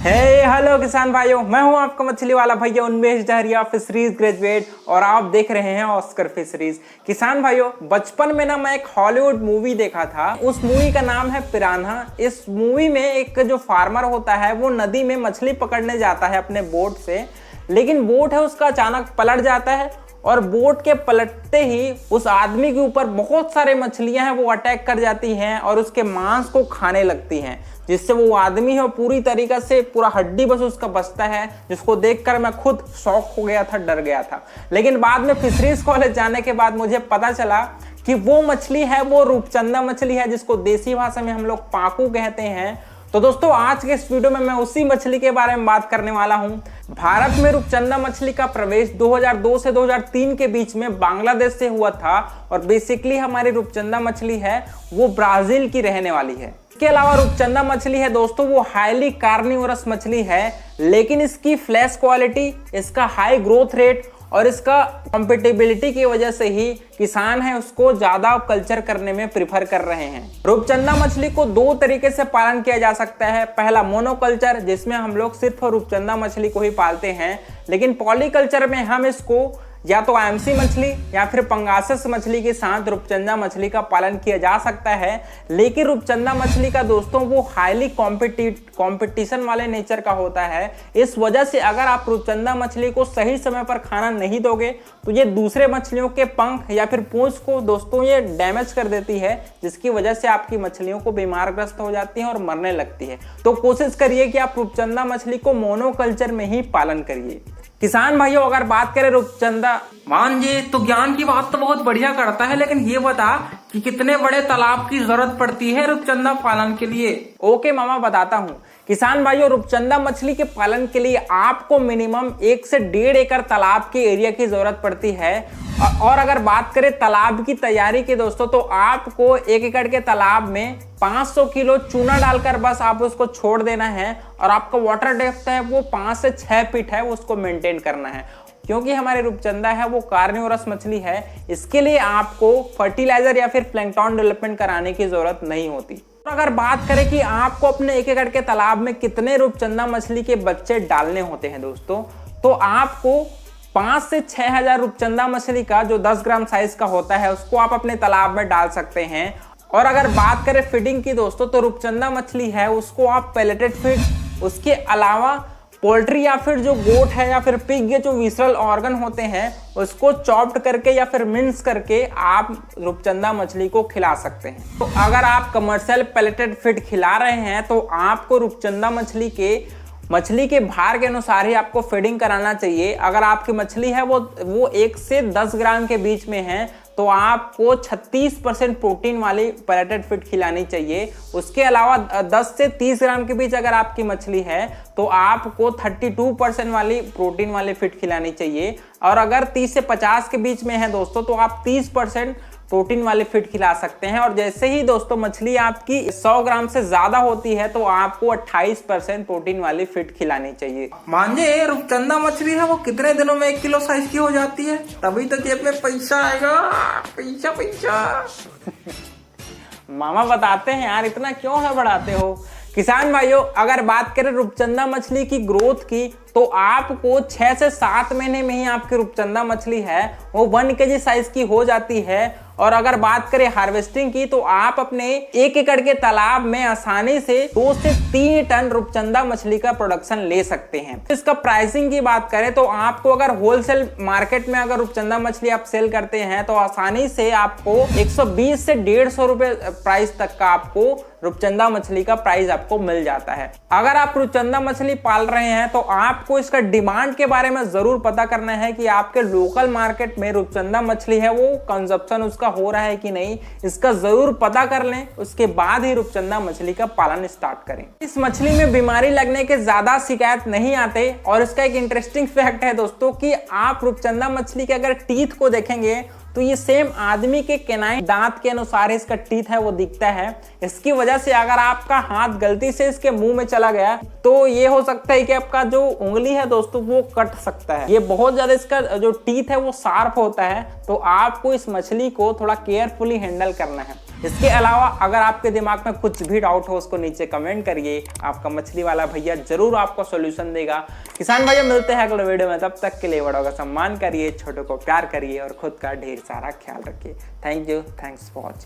Hello किसान भाइयों, मैं हूं आपका मछली वाला भैया उन्मेष डहरिया, फिशरीज ग्रेजुएट, और आप देख रहे हैं ऑस्कर फिशरीज। किसान भाइयों, बचपन में ना मैं एक हॉलीवुड मूवी देखा था। उस मूवी का नाम है पिरान्हा। इस मूवी में एक जो फार्मर होता है वो नदी में मछली पकड़ने जाता है अपने बोट से, लेकिन बोट है उसका अचानक पलट जाता है और बोट के पलटते ही उस आदमी के ऊपर बहुत सारे मछलियां हैं वो अटैक कर जाती हैं और उसके मांस को खाने लगती हैं, जिससे वो आदमी है पूरी तरीके से पूरा हड्डी बस उसका बचता है, जिसको देखकर मैं खुद शॉक हो गया था, डर गया था। लेकिन बाद में फिशरीज कॉलेज जाने के बाद मुझे पता चला कि वो मछली है वो रूपचंदा मछली है, जिसको देसी भाषा में हम लोग पाकू कहते हैं। तो दोस्तों, आज के इस वीडियो में मैं उसी मछली के बारे में बात करने वाला हूं। भारत में रूपचंदा मछली का प्रवेश 2002 से 2003 के बीच में बांग्लादेश से हुआ था और बेसिकली हमारी रूपचंदा मछली है वो ब्राजील की रहने वाली है। इसके अलावा रूपचंदा मछली है दोस्तों वो हाईली कार्निवोरस मछली है, लेकिन इसकी फ्लैश क्वालिटी, इसका हाई ग्रोथ रेट और इसका कॉम्पिटेबिलिटी की वजह से ही किसान है उसको ज्यादा कल्चर करने में प्रिफर कर रहे हैं। रूपचंदा मछली को दो तरीके से पालन किया जा सकता है। पहला मोनोकल्चर, जिसमें हम लोग सिर्फ रूपचंदा मछली को ही पालते हैं, लेकिन पॉलीकल्चर में हम इसको या तो आईएमसी मछली या फिर पंगासस मछली के साथ रूपचंदा मछली का पालन किया जा सकता है। लेकिन रूपचंदा मछली का दोस्तों वो हाईली कंपटीशन वाले नेचर का होता है। इस वजह से अगर आप रूपचंदा मछली को सही समय पर खाना नहीं दोगे तो ये दूसरे मछलियों के पंख या फिर पूंछ को दोस्तों ये डैमेज कर देती है, जिसकी वजह से आपकी मछलियों को बीमारग्रस्त हो जाती है और मरने लगती है। तो कोशिश करिए कि आप रूपचंदा मछली को मोनोकल्चर में ही पालन करिए। किसान भाइयों, अगर बात करें रूपचंदा, मान जी तो ज्ञान की बात तो बहुत बढ़िया करता है, लेकिन ये बता कि कितने बड़े तालाब की जरूरत पड़ती है रूपचंदा पालन के लिए। ओके मामा, बताता हूँ। किसान भाइयों, रूपचंदा मछली के पालन के लिए आपको मिनिमम 1 से 1.5 एकड़ तालाब के एरिया की जरूरत पड़ती है। और अगर बात करें तालाब की तैयारी की दोस्तों, तो आपको 1 एकड़ के तालाब में 500 किलो चूना डालकर बस आप उसको छोड़ देना है और आपका वाटर डेप्थ है वो 5 से 6 फीट है, उसको मेंटेन करना है। क्योंकि हमारे रूपचंदा है वो कार्निवोरस मछली है, इसके लिए आपको फर्टिलाइजर या फिर प्लैंक्टन डेवलपमेंट कराने की जरूरत नहीं होती। तो अगर बात करें कि आपको अपने 1 एकड़ के तालाब में कितने रूपचंदा मछली के बच्चे डालने होते हैं दोस्तों, तो आपको 5 से 6 हजार रूपचंदा मछली का जो 10 ग्राम साइज का होता है उसको आप अपने तालाब में डाल सकते हैं। और अगर बात करें फीडिंग की दोस्तों, तो रूपचंदा मछली है उसको आप पेलेटेड फीड, उसके अलावा पोल्ट्री या फिर जो गोट है या फिर पिग के जो विसरल ऑर्गन होते हैं उसको चॉप्ड करके या फिर मिन्स करके आप रूपचंदा मछली को खिला सकते हैं। तो अगर आप कमर्शियल पेलेटेड फीड खिला रहे हैं तो आपको रूपचंदा मछली के भार के अनुसार ही आपको फीडिंग कराना चाहिए। अगर आपकी मछली है वो 1 से 10 ग्राम के बीच में है तो आपको 36% प्रोटीन वाली पेलेटेड फीड खिलानी चाहिए। उसके अलावा 10 से 30 ग्राम के बीच अगर आपकी मछली है तो आपको 32% वाली प्रोटीन वाली फीड खिलानी चाहिए। और अगर 30 से 50 के बीच में है दोस्तों तो आप 30% प्रोटीन वाले फीड खिला सकते हैं। और जैसे ही दोस्तों मछली आपकी 100 ग्राम से ज्यादा होती है तो आपको 28% प्रोटीन वाली फीड खिलानी चाहिए। मांझे, रूपचंदा मछली है वो कितने दिनों में 1 किलो साइज की हो जाती है? तभी तो जेब में पैसा आएगा, पैसा। मामा बताते हैं यार, इतना क्यों है बढ़ाते हो। किसान भाइयों, अगर बात करें रूपचंदा मछली की ग्रोथ की तो आपको 6 से 7 महीने में ही आपकी रूपचंदा मछली है वो 1 केजी साइज की हो जाती है। और अगर बात करें हार्वेस्टिंग की तो आप अपने 1 एकड़ के तालाब में आसानी से 2 से 3 टन रूपचंदा मछली का प्रोडक्शन ले सकते हैं। इसका प्राइसिंग की बात करें तो आपको अगर होलसेल मार्केट में अगर रूपचंदा मछली आप सेल करते हैं तो आसानी से आपको 120 से 150 रुपए प्राइस तक का आपको रूपचंदा मछली का प्राइस आपको मिल जाता है। अगर आप रूपचंदा मछली पाल रहे हैं तो आपको इसका डिमांड के बारे में जरूर पता करना है कि आपके लोकल मार्केट में रूपचंदा मछली है वो कंजप्शन उसका हो रहा है कि नहीं, इसका जरूर पता कर लें। उसके बाद ही रूपचंदा मछली का पालन स्टार्ट करें। इस मछली में बीमारी लगने के ज्यादा शिकायत नहीं आते। और इसका एक इंटरेस्टिंग फैक्ट है दोस्तों कि आप रूपचंदा मछली के अगर टीथ को देखेंगे तो ये सेम आदमी के केनाइन दांत के अनुसार इसका टीथ है वो दिखता है। इसकी वजह से अगर आपका हाथ गलती से इसके मुंह में चला गया तो ये हो सकता है कि आपका जो उंगली है दोस्तों वो कट सकता है। ये बहुत ज्यादा इसका जो टीथ है वो शार्प होता है, तो आपको इस मछली को थोड़ा केयरफुली हैंडल करना है। इसके अलावा अगर आपके दिमाग में कुछ भी डाउट हो उसको नीचे कमेंट करिए, आपका मछली वाला भैया जरूर आपको सॉल्यूशन देगा। किसान भाइयों मिलते हैं अगले वीडियो में, तब तक के लिए बड़ों का सम्मान करिए, छोटों को प्यार करिए और खुद का ढेर सारा ख्याल रखिए। Thank you, thanks for watching.